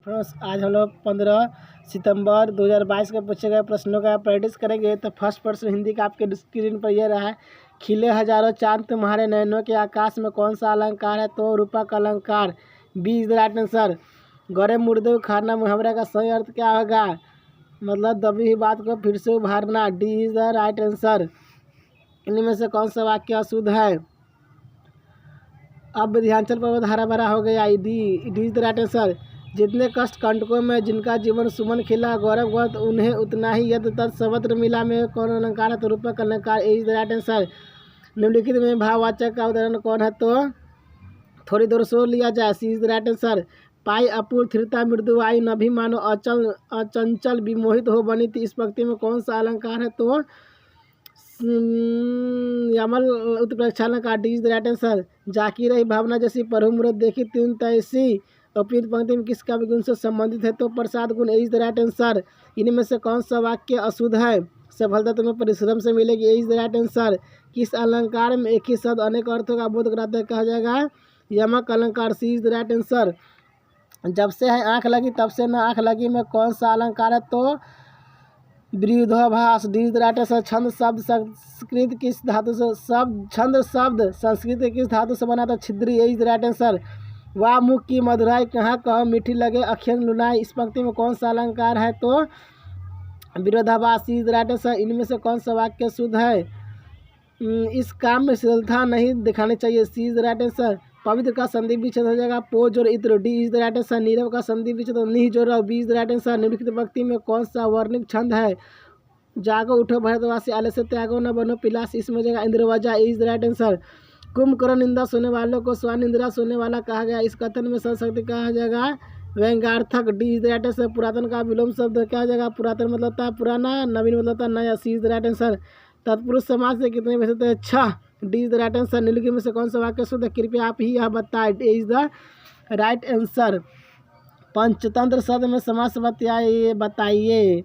आज हम लोग 15 सितंबर 2022 के पूछे गए प्रश्नों का प्रैक्टिस करेंगे। तो फर्स्ट प्रश्न हिंदी का आपके स्क्रीन पर यह रहा है, खिले हजारों चांद तुम्हारे नैनों के आकाश में कौन सा अलंकार है? तो रूपक अलंकार। B is the right answer. गौरे मुर्दे उखाड़ना मुहावरे का सही अर्थ क्या होगा? मतलब दबी हुई बात को फिर से उभारना। D is the right answer. इनमें से कौन सा वाक्य अशुद्ध है? अब विंध्याचल पर्वत हरा भरा हो गया। D is the right answer. जितने कष्ट कंटकों में जिनका जीवन सुमन खिला, गौरव गौत उन्हें उतना ही यद तत् सर्वत्र मिला में कौन अलंकार है? तो रूपक अलंकार। ए इज द राइट आंसर। निम्नलिखित में भाववाचक का उदाहरण कौन है? तो थोड़ी देर सो लिया जाए। सी इज द राइट आंसर। पाई अपूर्व स्थिरता मृदु आई नभी मानो अचंचल विमोहित हो बनी थी, इस पंक्ति में कौन सा अलंकार है? तो यमल उत्प्रेक्षा अलंकार। D is the right answer. जाकी रही भावना जैसी परहु मूरत देखी तीन तैसी, उपयुक्त पंक्ति में किस काव्य गुण से संबंधित है? तो प्रसाद गुण। ए इज द राइट आंसर। इनमें से कौन सा वाक्य अशुद्ध है? सफलता तुम्हें परिश्रम से मिलेगी। ए इज द राइट आंसर। किस अलंकार में एक ही शब्द अनेक अर्थों का बोध कराता है? कहा जाएगा यमक अलंकार। सी इज द राइट आंसर। जब से है आंख लगी तब से न आंख लगी में कौन सा अलंकार है? तो विरोधाभास। D is the right answer. छंद शब्द संस्कृत किस धातु से छंद शब्द संस्कृत किस धातु से बना था? छिद्री। ए इज द राइट आंसर। वाह मुख की मधुराई कहाँ कहो मीठी लगे अखियन लुनाई, इस पंक्ति में कौन सा अलंकार है? तो विरोधाभास। सी इज द राइट आंसर। इनमें से कौन सा वाक्य शुद्ध है? इस काम में शीलता नहीं दिखानी चाहिए। C is the right answer. पवित्र का संधि विच्छेद हो जाएगा पो जोर इत्र। D is the right answer. नीरव का संधि विच्छेद निह जोर। B is the right answer. निम्नलिखित पंक्ति में कौन सा वर्णिक छंद है? जागो उठो भरतवासी आलय से त्यागो न बनो पिलास, इसमें जगह इंद्रवजा। A is the right answer. Kumbhakarna निंदा सुनने वालों को स्वान निंद्रा सुनने वाला कहा गया, इस कथन में संशक्ति कहा जाएगा व्यंग्यार्थक। D is the right answer. पुरातन का विलोम शब्द क्या जाएगा? पुरातन मतलब था पुराना, नवीन मतलब था नया। सी इज द राइट आंसर। तत्पुरुष समाज से कितने वैसे थे? 6। D is the right answer. निम्नलिखित में से कौन सा वाक्य शुद्ध है? कृपया आप ही यह बताएं। A is the right answer. Panchatantra शब्द में समास बताइए।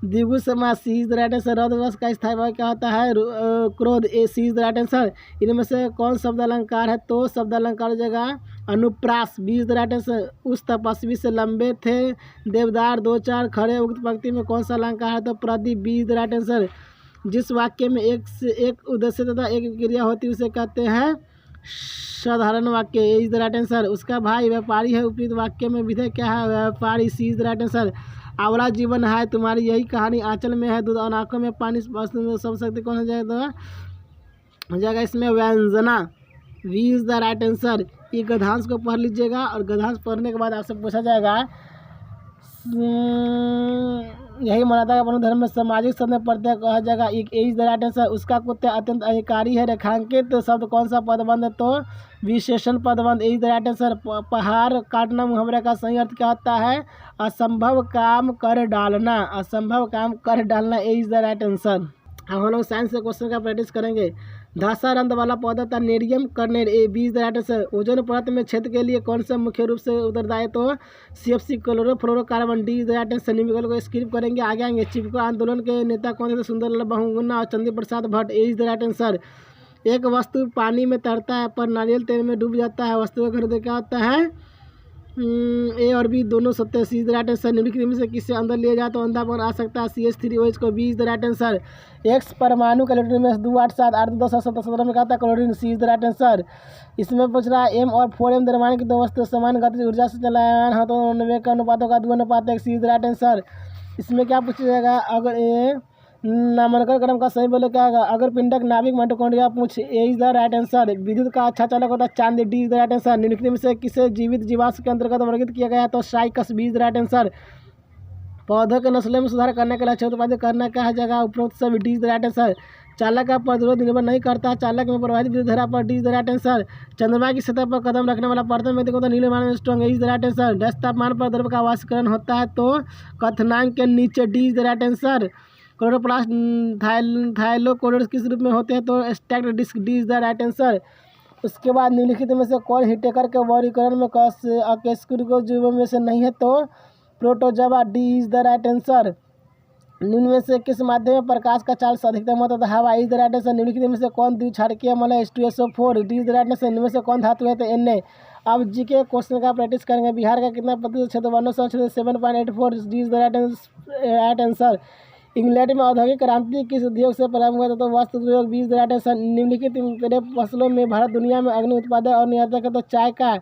द्विगु समास। C is the right answer. रौद्रवश का स्थायी भाव क्या होता है? क्रोध। A C is the right answer. इनमें से कौन शब्द अलंकार है? तो शब्द अलंकार हो जाएगा अनुप्रास। B is the right answer. उस तपस्वी से लंबे थे देवदार दो चार खड़े, उक्त पंक्ति में कौन सा अलंकार है? तो प्रदीप। B is the right answer. जिस वाक्य में एक से एक उद्देश्य तथा एक क्रिया होती है उसे कहते हैं साधारण वाक्य। ए इज द राइट आंसर। उसका भाई व्यापारी है, उपयुक्त वाक्य में विधेय क्या है? व्यापारी। सी इज द राइट आंसर। आवला जीवन है तुम्हारी यही कहानी आंचल में है दूध और आंखों में पानी, सब शक्ति कौन हो जाएगा? हो जाएगा इसमें व्यंजना। B is the right answer. ये गद्यांश को पढ़ लीजिएगा और गद्यांश पढ़ने के बाद आपसे पूछा जाएगा यही मान्यता का परम धर्म में सामाजिक शब्द में प्रत्यय कहा जाएगा। ए इज द राइट आंसर। उसका कुत्ते अत्यंत अधिकारी है, रेखांकित शब्द कौन सा पदबंध है? तो विशेषण पदबंध। ए इज द राइट आंसर। पहाड़ काटना मुहावरे का सही अर्थ क्या होता है? असंभव काम कर डालना। असंभव काम कर डालना। ए इज द राइट आंसर। हम लोग साइंस के क्वेश्चन का प्रैक्टिस करेंगे। धासा रंध्र वाला पौधा था नेरियम कर्नेल। A B is the right answer. Ozone परत में छेद के लिए कौन सा मुख्य रूप से उत्तरदायी? तो CFC chlorofluorocarbon. D is the right answer. निम्नलिखित को स्किप करेंगे, आगे आएंगे। चिपको आंदोलन के नेता कौन थे? सुंदरलाल बहुगुणा और चंद्र प्रसाद भट्ट। ए इज द राइट आंसर। एक वस्तु पानी में तैरता है पर नारियल तेल में डूब जाता है, वस्तु का घनत्व क्या होता है? ए और बी दोनों सत्य। सी इज द राइट आंसर। निम्नलिखित में से किससे अंदर लिया जाए तो अंधापन आ सकता है? CH3OH को। B is the right answer. X परमाणु का इलेक्ट्रॉन में 2 8 7 8 10 17 में कहता है chlorine. C is the right answer. इसमें पूछ रहा है M और 4M द्रव्यमान की दो वस्तु समान गतिज ऊर्जा से चलायमान हो तो उनमें का अनुपातों का 2:1। सी इज द राइट आंसर। इसमें क्या पूछा जाएगा? अगर ए नामांकन क्रम का सही बोले क्या होगा? अगर पिंडक नाभिक माइटोकॉन्ड्रिया पूछ। ए इज द राइट आंसर। विद्युत का अच्छा चालक होता है चांद। D is the right answer. निम्नलिखित में से किसे जीवित जीवाश्म के अंतर्गत वर्गीकृत किया गया है? तो साइकस। B is the right answer. पौधों के नस्लों में सुधार करने के लिए अच्छा उत्पादन करना क्या जगह? उपरोक्त सभी। D is the right answer. चालक का प्रतिरोध निर्भर नहीं करता चालक में प्रवाहित विद्युत धारा पर। D is the right answer. चंद्रमा की सतह पर कदम रखने वाला प्रथम व्यक्ति को तो नीले strong. Is the right answer. Dash तापमान पर द्रव का वाष्पीकरण होता है तो क्वथनांक के नीचे। D is the right answer. Chloroplast thylakoids किस रूप में होते हैं? तो stacked disc. D is the right answer. उसके बाद निम्नलिखित में से कौन हिटेकर के वर्गीकरण में अकेस्कुरिको जीवों में से नहीं है? तो protozoa. D is the right answer. निम्न में से किस माध्यम में प्रकाश का चार्ज अधिकतम होता है? हवा। Is the right answer. निम्नलिखित में से कौन द्विक्षारकीय अम्ल है? H2SO4। D is the right answer. निम्न में से कौन धातु है? तो Na। अब जीके क्वेश्चन का प्रैक्टिस करेंगे। बिहार का कितना प्रतिशत क्षेत्र वनों से क्षेत्र 7.84 is the right answer. England में औद्योगिक क्रांति किस उद्योग से प्रारंभ हुआ था? तो वस्त्र उद्योग। 20 द राइट आंसर। निम्नलिखित फसलों में भारत दुनिया में अग्नि उत्पादक और निर्यातक है? तो चाय का।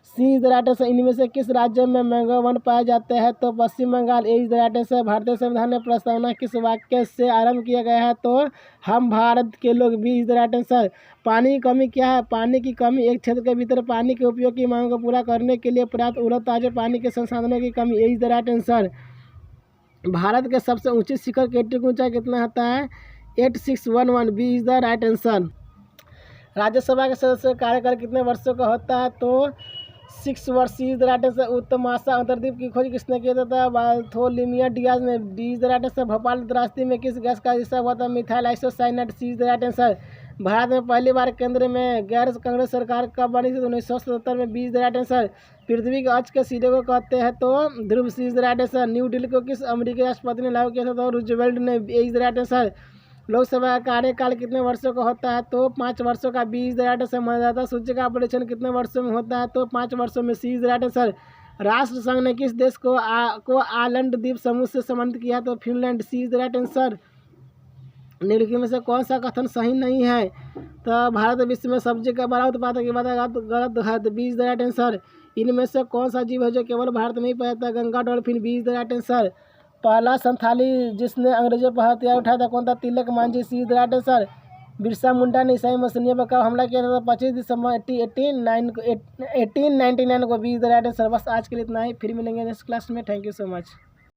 सी इज द राइट आंसर। इनमें से किस राज्य में मैंगो वन पाए जाते हैं? तो पश्चिम बंगाल। ए इज द राइट आंसर। भारतीय संविधान में प्रस्तावना किस वाक्य से आरंभ किया गया है? तो हम भारत के लोग। B is the right answer. पानी की कमी क्या है? पानी की कमी एक क्षेत्र के भीतर पानी के उपयोग की मांग को पूरा करने के लिए पर्याप्त उपलब्ध ताजे पानी के संसाधनों की कमी। A is the right answer. Bharat के सबसे ऊंची शिखर केटी की ऊंचाई कितना होता है? 8611। B is the right answer. Rajya Sabha के सदस्य कार्यकाल कितने वर्षों का होता है? तो 6 वर्ष। C is the right answer. उत्तमाशा अंतर्द्वीप की खोज किसने किया था? बार्थोलोमियो डियाज ने। D is the right answer. Bhopal अंतर्राष्ट्रीय में किस गैस का रिसाव हुआ था? Methyl isocyanate. C is the right answer. Bharat में पहली बार केंद्र में गैर कांग्रेस सरकार कब बनी थी? 1977 में। B is the right answer. पृथ्वी के अक्ष के सिरे को कहते हैं? तो ध्रुव। C is the right answer. New Delhi को किस अमेरिकी राष्ट्रपति ने लागू किया था? तो रूजवेल्ट ने। A is the right answer. Lok Sabha का कार्यकाल कितने वर्षों का होता है? तो 5 वर्षों का। B is the right answer. मतदाता सूची का परीक्षण कितने वर्षों में होता है? तो 5 वर्षों में। सी इज द राइट आंसर। राष्ट्र संघ ने किस देश को आइलैंड द्वीप समूह से सम्मानित किया? तो Finland. C is the right answer. निम्नलिखित में से कौन सा कथन सही नहीं है? तो भारत विश्व में सब्जी का बड़ा उत्पादक की बात गलत है। तो B is the right answer. इनमें से कौन सा जीव है जो केवल भारत में ही पाया जाता है? Ganga dolphin. B is the right answer. पहला संथाली जिसने अंग्रेजों पर हथियार उठाया था कौन था? Tilka Manjhi. C is the right answer. Birsa Munda ने ईसाई मसीहियों पर कब हमला किया था? 25 दिसंबर 1899 को। B is the right answer. बस आज के लिए इतना ही, फिर मिलेंगे नेक्स्ट क्लास में। Thank you so much.